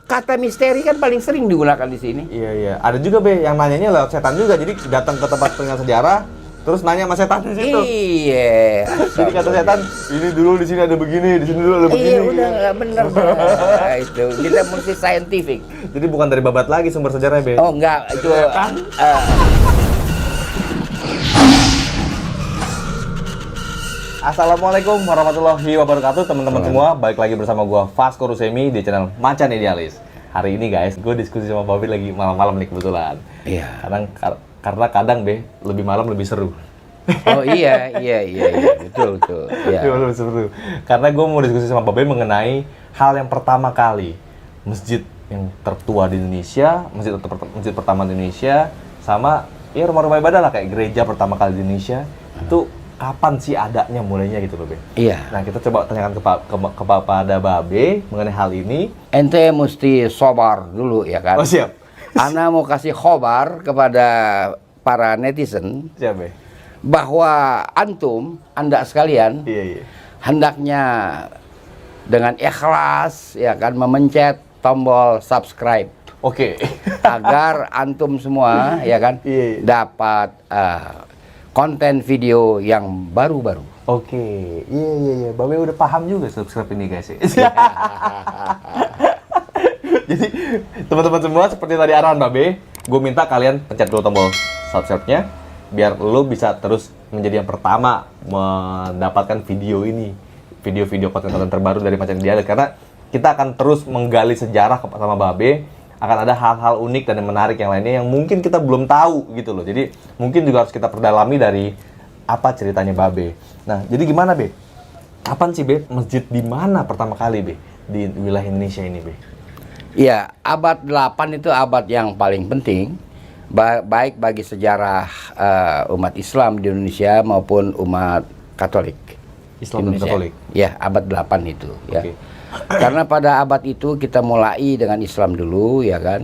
Kata misteri kan paling sering digunakan di sini. Iya. Ada juga Be yang nanyanya lewat setan juga. Jadi datang ke tempat pengingat sejarah, terus nanya sama setan di situ. Iya. Jadi kata setan, ini dulu di sini ada begini, di sini dulu ada begini. Iya udah nggak bener. Nah, itu kita mesti scientific. Jadi bukan dari babat lagi sumber sejarahnya Be. Oh enggak, itu Assalamualaikum warahmatullahi wabarakatuh teman-teman semua. Balik lagi bersama gua Vasco Rusemi di channel Macan Idealis. Hari ini guys, gue diskusi sama Babit lagi malam-malam nih kebetulan. Iya. Karena kadang Be, lebih malam lebih seru. Oh iya, betul. Iya. Lebih seru. Karena gue mau diskusi sama Babit mengenai hal yang pertama kali masjid yang tertua di Indonesia, masjid pertama di Indonesia, sama ya rumah-rumah ibadah lah kayak gereja pertama kali di Indonesia. Itu kapan sih adanya mulainya gitu loh Be? Iya. Nah kita coba tanyakan kepada Babe mengenai hal ini. Ente mesti sobar dulu ya kan. Oh siap. Ana mau kasih khobar kepada para netizen. Siap Be. Bahwa anda sekalian, Iya. hendaknya dengan ikhlas ya kan memencet tombol subscribe. Oke. Agar antum semua ya kan Iya. dapat konten video yang baru-baru. Oke. Iya. Babe udah paham juga subscribe ini guys. Jadi teman-teman semua seperti tadi arahan Babe, gue minta kalian pencet dulu tombol subscribe-nya biar lo bisa terus menjadi yang pertama mendapatkan video ini, video-video konten-konten terbaru dari Macan Idealis, karena kita akan terus menggali sejarah sama Babe. Akan ada hal-hal unik dan menarik yang lainnya yang mungkin kita belum tahu gitu loh. Jadi mungkin juga harus kita perdalami dari apa ceritanya Babe. Nah, jadi gimana Be? Kapan sih Be masjid di mana pertama kali Be di wilayah Indonesia ini Be? Iya, abad 8 itu abad yang paling penting baik bagi sejarah umat Islam di Indonesia maupun umat Katolik. Islam dan Katolik. Ya, abad 8 itu ya. Okay. Karena pada abad itu kita mulai dengan Islam dulu ya kan.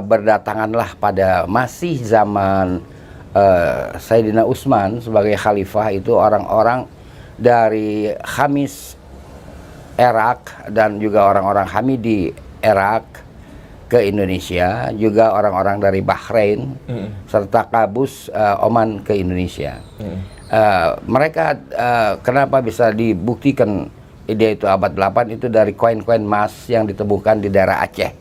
Berdatanganlah pada masih zaman Sayyidina Utsman sebagai khalifah itu orang-orang dari Khamis Irak dan juga orang-orang Hamidi Irak ke Indonesia, juga orang-orang dari Bahrain serta Qabus Oman ke Indonesia. Mereka kenapa bisa dibuktikan ide itu abad 8 itu dari koin-koin emas yang ditemukan di daerah Aceh.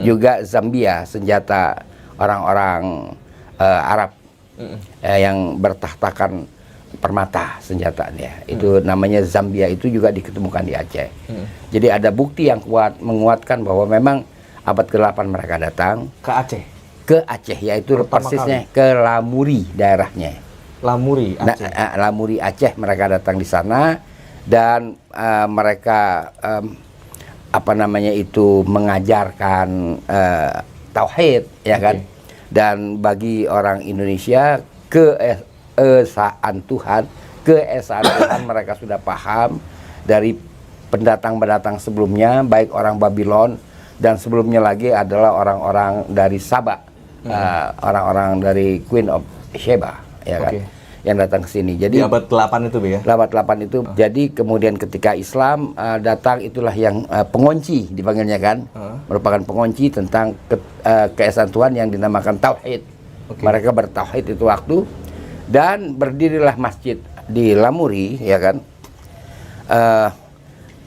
Juga Zambia, senjata orang-orang Arab yang bertahtakan permata senjatanya. Itu namanya Zambia, itu juga ditemukan di Aceh. Jadi ada bukti yang kuat menguatkan bahwa memang abad ke-8 mereka datang Ke Aceh? Ke Aceh, yaitu persisnya ke Lamuri daerahnya. Lamuri Aceh. Lamuri Aceh mereka datang di sana. Dan mereka mengajarkan tauhid ya kan. Dan bagi orang Indonesia keesaan Tuhan mereka sudah paham dari pendatang-pendatang sebelumnya, baik orang Babylon dan sebelumnya lagi adalah orang-orang dari Sabah, orang-orang dari Queen of Sheba ya kan. Yang datang ke sini. Jadi di abad 8 itu Be ya? Abad 8 itu. Jadi kemudian ketika Islam datang, itulah yang pengunci dipanggilnya kan. Merupakan pengunci tentang keesaan Tuhan yang dinamakan tauhid. Mereka bertauhid itu waktu, dan berdirilah masjid di Lamuri ya kan.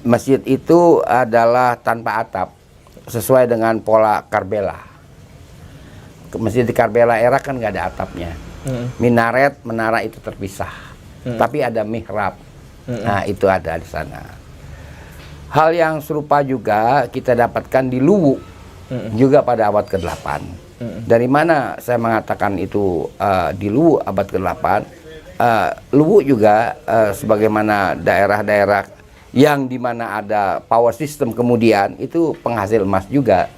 Masjid itu adalah tanpa atap, sesuai dengan pola Karbela. Masjid di Karbela Irak kan nggak ada atapnya. Minaret, menara itu terpisah, tapi ada mihrab. Nah itu ada di sana. Hal yang serupa juga kita dapatkan di Luwu, juga pada abad ke-8. Dari mana saya mengatakan itu di Luwu abad ke-8? Luwu juga sebagaimana daerah-daerah yang dimana ada power system kemudian itu penghasil emas juga.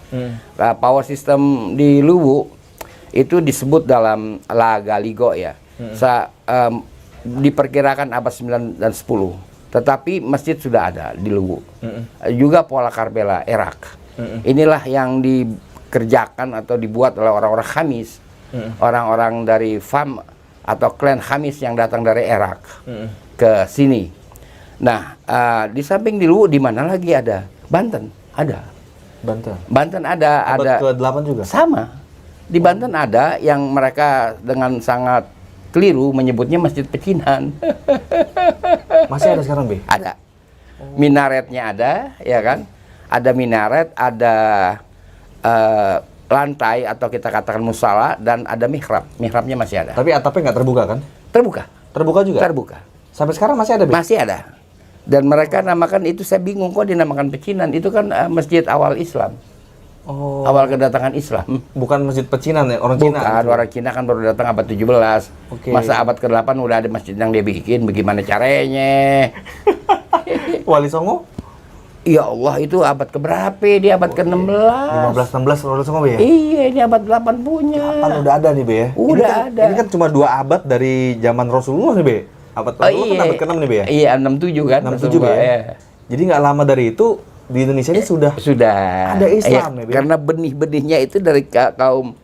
Power system di Luwu itu disebut dalam Lagaligo ya. Diperkirakan abad 9 dan 10. Tetapi masjid sudah ada di Luwu. Juga pola Karbela Irak. Inilah yang dikerjakan atau dibuat oleh orang-orang Khamis. Orang-orang dari Fam atau klan Khamis yang datang dari Irak ke sini. Nah, di samping di Luwu di mana lagi ada? Banten ada. Banten. Banten ada Abad ke-8 juga? sama. Di Banten ada yang mereka dengan sangat keliru menyebutnya Masjid Pecinan. Masih ada sekarang, Be? Ada. Minaretnya ada, ya kan? Ada minaret, ada lantai atau kita katakan musala, dan ada mihrab. Mihrabnya masih ada. Tapi atapnya nggak terbuka kan? Terbuka. Terbuka juga? Terbuka. Sampai sekarang masih ada, Be? Masih ada. Dan mereka namakan itu, saya bingung kok dinamakan Pecinan. Itu kan masjid awal Islam. Oh. Awal kedatangan Islam. Bukan masjid pecinan ya, orang Cina. Bukan, orang Cina kan baru datang abad 17. Oke. Masa abad ke-8 udah ada masjid yang dia bikin, bagaimana caranya? Wali Songo? Ya Allah, itu abad keberapa? Dia abad ke-16. 15-16 Wali Songo, Be ya? Iya, ini abad 8 punya. Kapan udah ada nih, Be ya? Udah ada. Ini kan cuma 2 abad dari zaman Rasulullah nih, Be. Abad Rasulullah kan abad ke-6 nih, Be ya? Iya, 67 kan. 67, Be ya? Jadi nggak lama dari itu, di Indonesia ini sudah ada Islam, ya, Be? Karena benih-benihnya itu dari kaum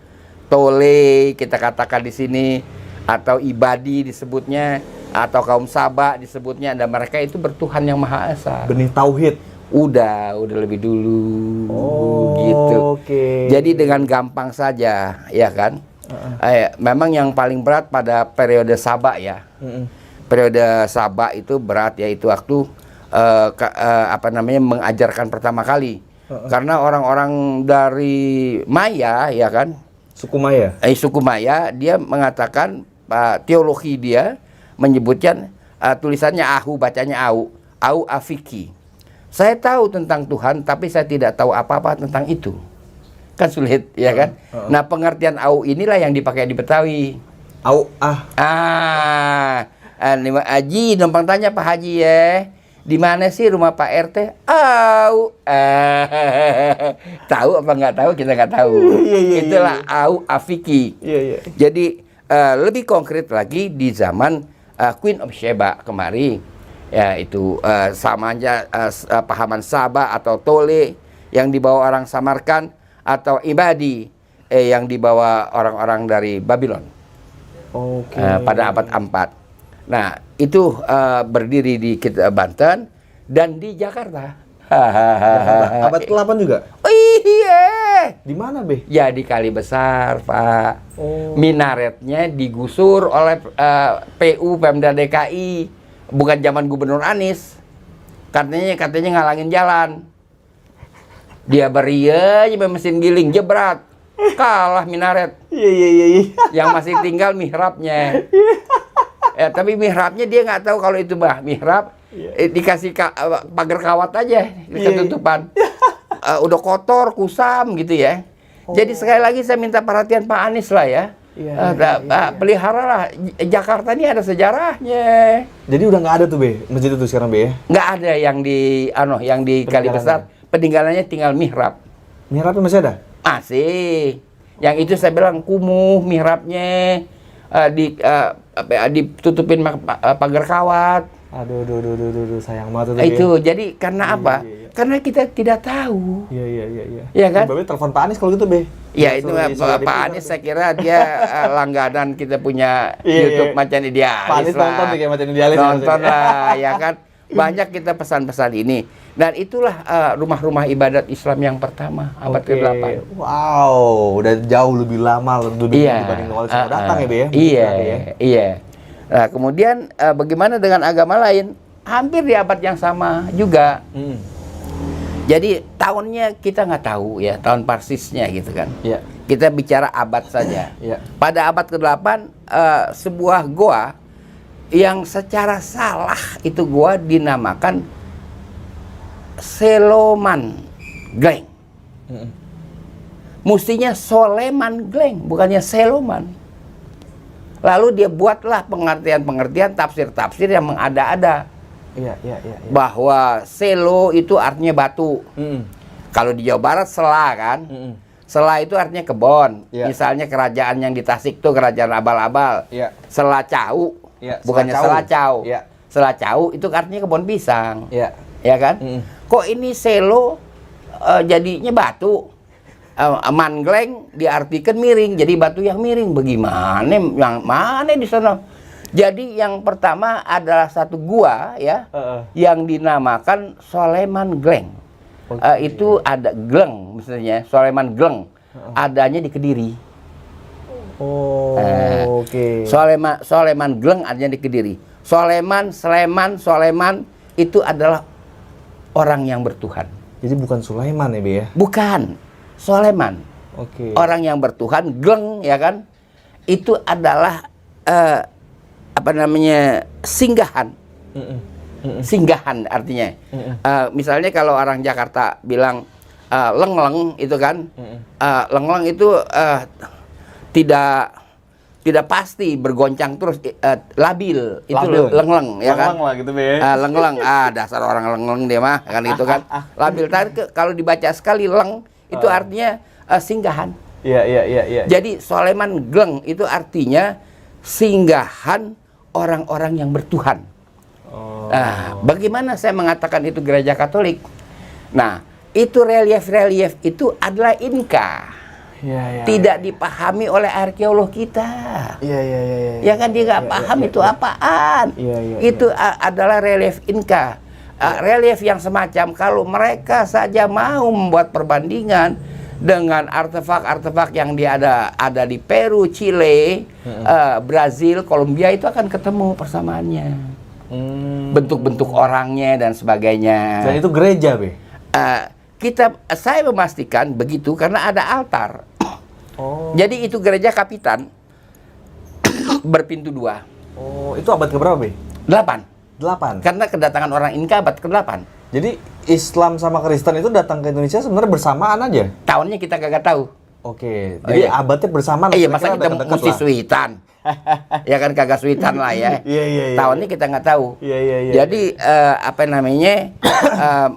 Tole, kita katakan di sini, atau Ibadi disebutnya, atau kaum Saba disebutnya, dan mereka itu bertuhan yang Maha Esa. Benih tauhid. Udah lebih dulu. Oh, gitu. oke. Jadi dengan gampang saja, ya kan? Memang yang paling berat pada periode Saba ya. Periode Saba itu berat, yaitu waktu mengajarkan pertama kali. Karena orang-orang dari Maya, ya kan? Suku Maya. Suku Maya, dia mengatakan teologi dia menyebutkan tulisannya Ahu, bacanya Au Afiki. Saya tahu tentang Tuhan, tapi saya tidak tahu apa-apa tentang itu. Kan sulit, ya kan? Nah, pengertian Au inilah yang dipakai di Betawi. Au Haji, numpang tanya Pak Haji ya. Di mana sih rumah Pak RT? Tahu apa nggak tahu? Kita nggak tahu. Itulah Au Afiki. Jadi lebih konkret lagi di zaman Queen of Sheba kemari, ya itu sama aja pahaman Saba atau Tole yang dibawa orang Samarkand, atau Ibadi yang dibawa orang-orang dari Babylon. Pada abad 4. Nah, itu berdiri di Banten dan di Jakarta. Abad ke-8 juga? Oh iya. Di mana, Be? Ya di Kali Besar, Pak. Minaretnya digusur oleh PU Pemda DKI, bukan zaman Gubernur Anies. Katanya ngalangin jalan. Dia beria aja mesin giling, jebrat. Kalah minaret. Iya. Yang masih tinggal mihrabnya. Tapi mihrabnya dia nggak tahu kalau itu mihrab. Dikasih pagar kawat aja di ketutupan. Udah kotor, kusam gitu ya. Jadi sekali lagi saya minta perhatian Pak Anies lah ya. Peliharalah, Jakarta ini ada sejarahnya. Jadi udah nggak ada tuh, Be, masjid itu sekarang, Be? Nggak ada yang di Kali Besar. Peninggalannya tinggal mihrab. Mihrabnya masih ada? Masih. Yang itu saya bilang kumuh mihrabnya, ditutupin pagar kawat. Aduh, sayang banget Itu. Jadi karena apa? Karena kita tidak tahu. Iya. Iya kan? Babe telepon Pak Anies kalau gitu, Be. Ya itu Pak Anies, saya kira dia langganan kita punya YouTube Macan Idealis. Pak Anies nonton nih kayak Macan Idealis. Nonton lah, ya kan? Banyak kita pesan-pesan ini. Dan itulah rumah-rumah ibadat Islam yang pertama, abad ke-8. Wow, udah jauh lebih lama dibanding Wali Songo datang ya, Be ya? Iya. Nah, kemudian bagaimana dengan agama lain? Hampir di abad yang sama juga. Jadi tahunnya kita nggak tahu ya, tahun parsisnya gitu kan. Kita bicara abad saja. Pada abad ke-8 sebuah goa yang secara salah itu goa dinamakan Seloman Gleng. Mestinya Soleman Gleng, bukannya Seloman. Lalu dia buatlah pengertian-pengertian, tafsir-tafsir yang mengada-ada. Bahwa selo itu artinya batu. Kalau di Jawa Barat sela kan. Sela itu artinya kebon. Misalnya kerajaan yang di Tasik tuh kerajaan abal-abal. Sela Cau, bukannya Sela Cau. Sela Cau itu artinya kebon pisang. Ya kan? Kok ini selo jadinya batu? Mangleng diartikan miring, jadi batu yang miring. Bagaimana? Yang mana di sana? Jadi yang pertama adalah satu gua ya, yang dinamakan Soleman Gleng. Itu ada Gleng misalnya, Soleman Gleng. Adanya di Kediri. Oke. Soleman Gleng adanya di Kediri. Soleman itu adalah orang yang bertuhan. Jadi bukan Sulaiman ya, Be ya? Bukan, Soleman. Oke. Orang yang bertuhan, Gleng ya kan? Itu adalah singgahan. Singgahan artinya. Misalnya kalau orang Jakarta bilang lengleng itu kan, lengleng itu tidak pasti bergoncang terus, labil itu lengleng ya kan. Lengleng lah gitu, Be. Lengleng, dasar orang lengleng dia mah kan itu kan. Labil tadi kalau dibaca sekali leng itu artinya singgahan. Iya. Jadi Soleman Gleng itu artinya singgahan orang-orang yang bertuhan. Nah, bagaimana saya mengatakan itu gereja Katolik? Nah, itu relief-relief itu adalah Inka. Tidak dipahami oleh arkeolog kita. Ya kan dia nggak paham itu apaan. Itu adalah relief Inka. Relief yang semacam kalau mereka saja mau membuat perbandingan dengan artefak-artefak yang ada di Peru, Chile, Brazil, Kolombia itu akan ketemu persamaannya. Bentuk-bentuk orangnya dan sebagainya. Dan itu gereja, Be? Saya memastikan begitu karena ada altar. Jadi itu gereja Kapitan berpintu 2. Itu abad keberapa, Be? 8. Karena kedatangan orang Inka abad ke-8. Jadi Islam sama Kristen itu datang ke Indonesia sebenarnya bersamaan aja? Tahunnya kita kagak tahu. Oke, jadi abadnya bersamaan. Iya, masa kita mesti suitan. Ya kan kagak suitan lah ya. Iya. Tahunnya kita nggak tahu. Iya. Jadi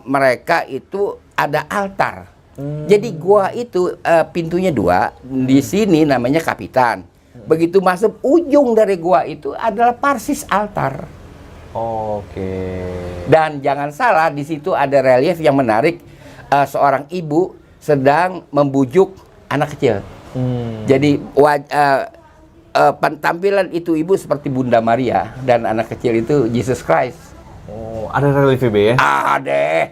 mereka itu ada altar. Jadi gua itu pintunya 2, di sini namanya Kapitan. Begitu masuk ujung dari gua itu adalah persis altar. Oke. Dan jangan salah, di situ ada relief yang menarik, seorang ibu sedang membujuk anak kecil. Jadi tampilan itu ibu seperti Bunda Maria dan anak kecil itu Jesus Christ. Ada relief, Be ya? Ada.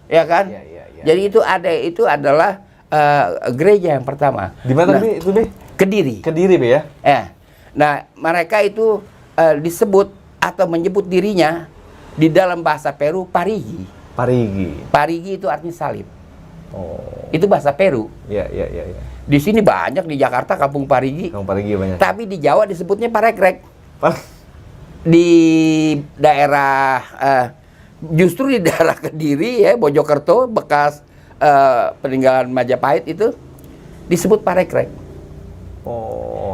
Ya kan? Iya. Jadi itu adalah gereja yang pertama. Di mana, Be, itu, Be? Kediri. Kediri, Be ya? Nah, mereka itu disebut atau menyebut dirinya di dalam bahasa Peru Parigi. Parigi itu artinya salib. Itu bahasa Peru. Iya. Di sini banyak, di Jakarta Kampung Parigi. Kampung Parigi banyak. Tapi di Jawa disebutnya parekrek. Di daerah justru di daerah Kediri ya, Mojokerto bekas peninggalan Majapahit itu disebut parekrek.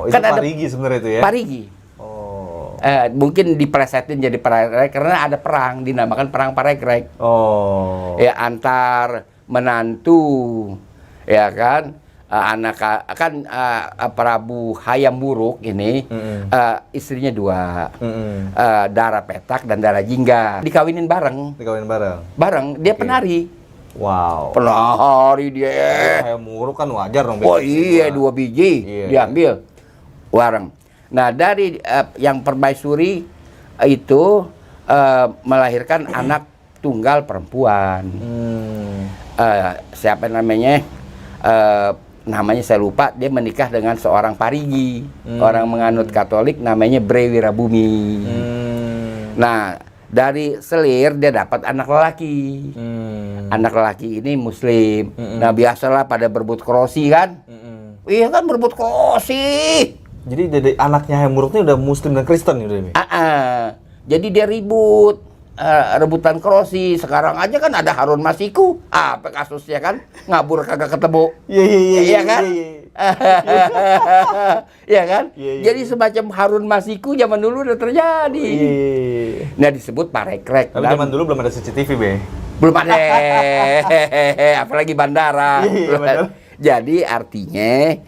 Itu kan Parigi sebenarnya itu ya? Parigi. Mungkin diplesetin jadi parekrek karena ada perang dinamakan perang parekrek. Ya, antar menantu ya kan, Prabu Hayam Wuruk ini istrinya 2, Dara Petak dan Dara Jingga, dikawinin bareng. Dia penari. Wow. Penari dia. Hayam Wuruk kan wajar dong. Iya, 2 biji diambil bareng. Nah, dari yang permaisuri itu melahirkan anak tunggal perempuan. Siapa namanya? Namanya saya lupa. Dia menikah dengan seorang Parigi, orang menganut Katolik, namanya Bre Wirabumi. Nah, dari selir dia dapat anak lelaki. Anak lelaki ini Muslim. Nah, biasalah pada berebut krosi kan? Iya kan, berebut krosi. Jadi dari anaknya Hayam Wuruk ini udah Muslim dan Kristen udah. Jadi dia ribut. Rebutan krosi. Sekarang aja kan ada Harun Masiku. Apa kasusnya kan? Ngabur kagak ketemu. Iya kan? Iya kan? Jadi semacam Harun Masiku zaman dulu udah terjadi. Nah, disebut parekrek. Tapi zaman dulu belum ada CCTV, Be. Belum ada. Apalagi bandara. Jadi artinya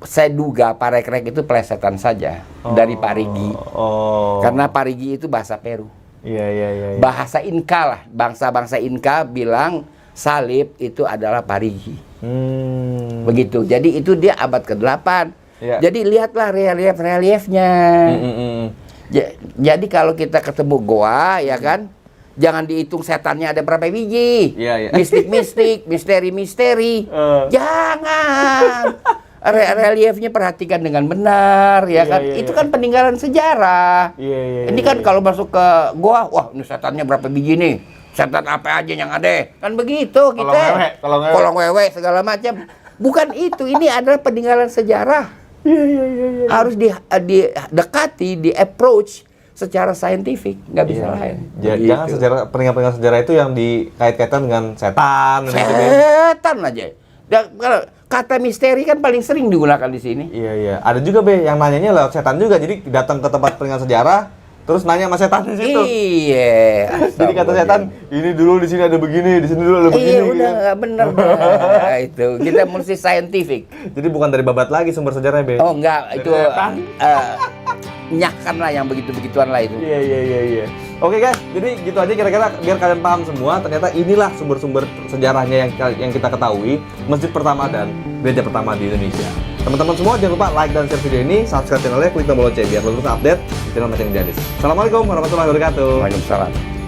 saya duga parekrek itu plesetan saja dari Parigi. Karena Parigi itu bahasa Peru. Iya. Bahasa Inka lah. Bangsa-bangsa Inka bilang salib itu adalah Parigi. Begitu. Jadi itu dia abad ke-8. Jadi lihatlah relief-reliefnya. Jadi kalau kita ketemu goa ya kan, Jangan dihitung setannya ada berapa biji. Iya, iya. Mistik-mistik, misteri-misteri. Jangan. Reliefnya perhatikan dengan benar, ya Iya, kan? iya, Itu iya. kan peninggalan sejarah. Iya, iya, Ini iya, kan iya. kalau masuk ke gua, wah ini setannya berapa biji nih? Setan apa aja yang ada? Kan begitu kita. Kolong wewe. Kolong wewe segala macam. Bukan itu, ini adalah peninggalan sejarah. Iya. Harus didekati, di-approach secara saintifik, nggak bisa lain. Jangan Begitu. sejarah peninggalan sejarah itu yang dikait-kaitkan dengan setan. dan gitu, Ben. Setan aja. Kalau kata misteri kan paling sering digunakan di sini. Iya. Ada juga Be yang nanyanya lewat setan juga. Jadi datang ke tempat peninggalan sejarah, terus nanya sama setan di situ. Iya. Jadi kata setan, ini dulu di sini ada begini, di sini dulu ada begini. Iya udah gitu. nggak bener. Nah, itu kita mesti saintifik. Jadi bukan dari babat lagi sumber sejarahnya Be. Oh enggak, itu setan. nyakan lah yang begitu-begituan lah itu. Iya. Oke guys, jadi gitu aja kira-kira biar kalian paham semua. Ternyata inilah sumber-sumber sejarahnya yang kita ketahui. Masjid pertama dan gereja pertama di Indonesia. Teman-teman semua jangan lupa like dan share video ini, subscribe channelnya, klik tombol lonceng biar lo terus update di channel Macam Janis. Assalamualaikum warahmatullahi wabarakatuh. Waalaikumsalam.